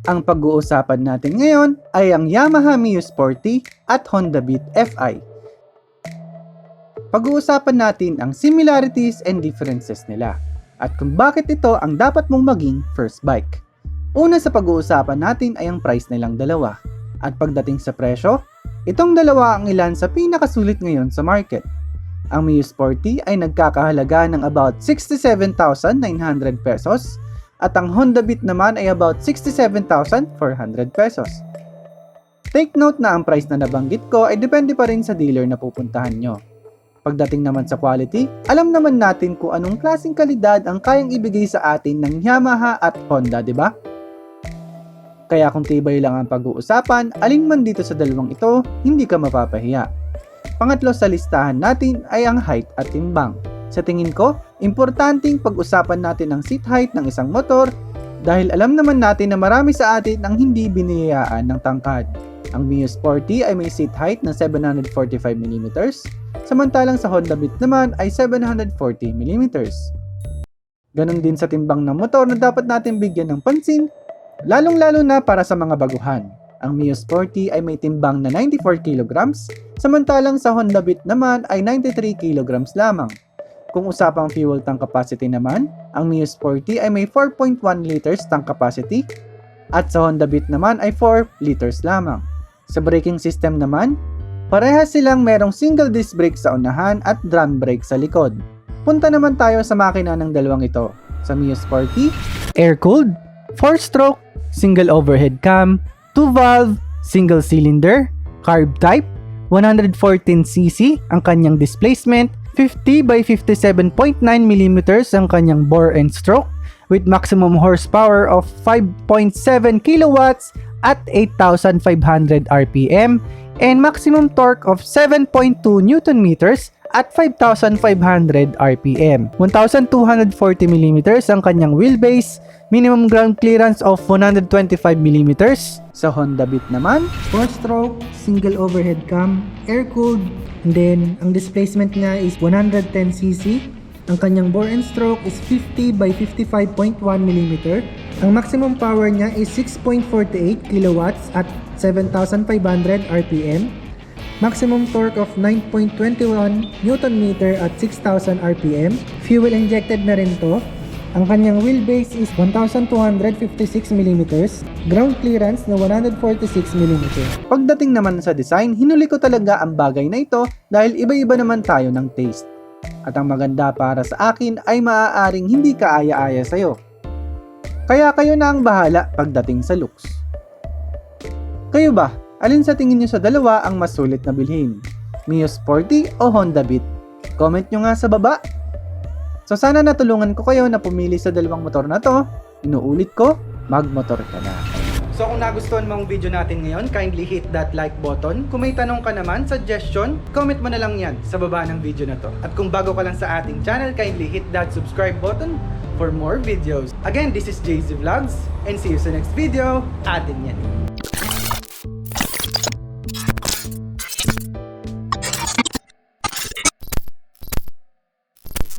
Ang pag-uusapan natin ngayon ay ang Yamaha Mio Sporty at Honda Beat Fi. Pag-uusapan natin ang similarities and differences nila at kung bakit ito ang dapat mong maging first bike. Una sa pag-uusapan natin ay ang price nilang dalawa. At pagdating sa presyo, itong dalawa ang ilan sa pinakasulit ngayon sa market. Ang Mio Sporty ay nagkakahalaga ng about 67,900 pesos at ang Honda Beat naman ay about 67,400 pesos. Take note na ang price na nabanggit ko ay depende pa rin sa dealer na pupuntahan nyo. Pagdating naman sa quality, alam naman natin kung anong klaseng kalidad ang kayang ibigay sa atin ng Yamaha at Honda, di ba? Kaya kung tibay lang ang pag-uusapan, alin man dito sa dalawang ito, hindi ka mapapahiya. Pangatlo sa listahan natin ay ang height at timbang. Sa tingin ko, importanteng pag-usapan natin ang seat height ng isang motor dahil alam naman natin na marami sa atin ang hindi biniyayaan ng tangkad. Ang Mio Sporty ay may seat height ng 745mm, samantalang sa Honda Beat naman ay 740mm. Ganon din sa timbang ng motor na dapat natin bigyan ng pansin, lalong-lalo na para sa mga baguhan. Ang Mio Sporty ay may timbang na 94 kg, samantalang sa Honda Beat naman ay 93 kg lamang. Kung usapang fuel tank capacity naman, ang Mio Sporty ay may 4.1 liters tank capacity at sa Honda Beat naman ay 4 liters lamang. Sa braking system naman, parehas silang merong single disc brake sa unahan at drum brake sa likod. Punta naman tayo sa makina ng dalawang ito. Sa Mio Sporty, air-cooled, 4-stroke, single overhead cam, 2-valve, single cylinder, carb type, 114cc ang kanyang displacement, 50 by 57.9mm ang kanyang bore and stroke with maximum horsepower of 5.7 kilowatts at 8,500 RPM and maximum torque of 7.2 Newton meters at 5,500 RPM. 1,240mm ang kanyang wheelbase, minimum ground clearance of 125mm. Sa Honda Beat naman, 4-stroke, single overhead cam, air-cooled, and then ang displacement niya is 110cc. Ang kanyang bore and stroke is 50 by 55.1mm. Ang maximum power niya is 6.48 kilowatts at 7,500 RPM. Maximum torque of 9.21 Newton meter at 6,000 RPM. Fuel injected na rin to. Ang kanyang wheelbase is 1,256mm. Ground clearance na 146mm. Pagdating naman sa design, hinuli ko talaga ang bagay na ito dahil iba-iba naman tayo ng taste. At ang maganda para sa akin ay maaaring hindi kaaya-aya sa'yo. Kaya kayo na ang bahala pagdating sa looks. Kayo ba? Alin sa tingin nyo sa dalawa ang mas sulit na bilhin? Mio Sporty o Honda Beat? Comment nyo nga sa baba. So sana natulungan ko kayo na pumili sa dalawang motor na to. Inuulit ko, magmotor ka na. So kung nagustuhan mo ang video natin ngayon, kindly hit that like button. Kung may tanong ka naman, suggestion, comment mo na lang yan sa baba ng video na to. At kung bago ka lang sa ating channel, kindly hit that subscribe button for more videos. Again, this is JZ Vlogs and see you sa next video. Atin yan.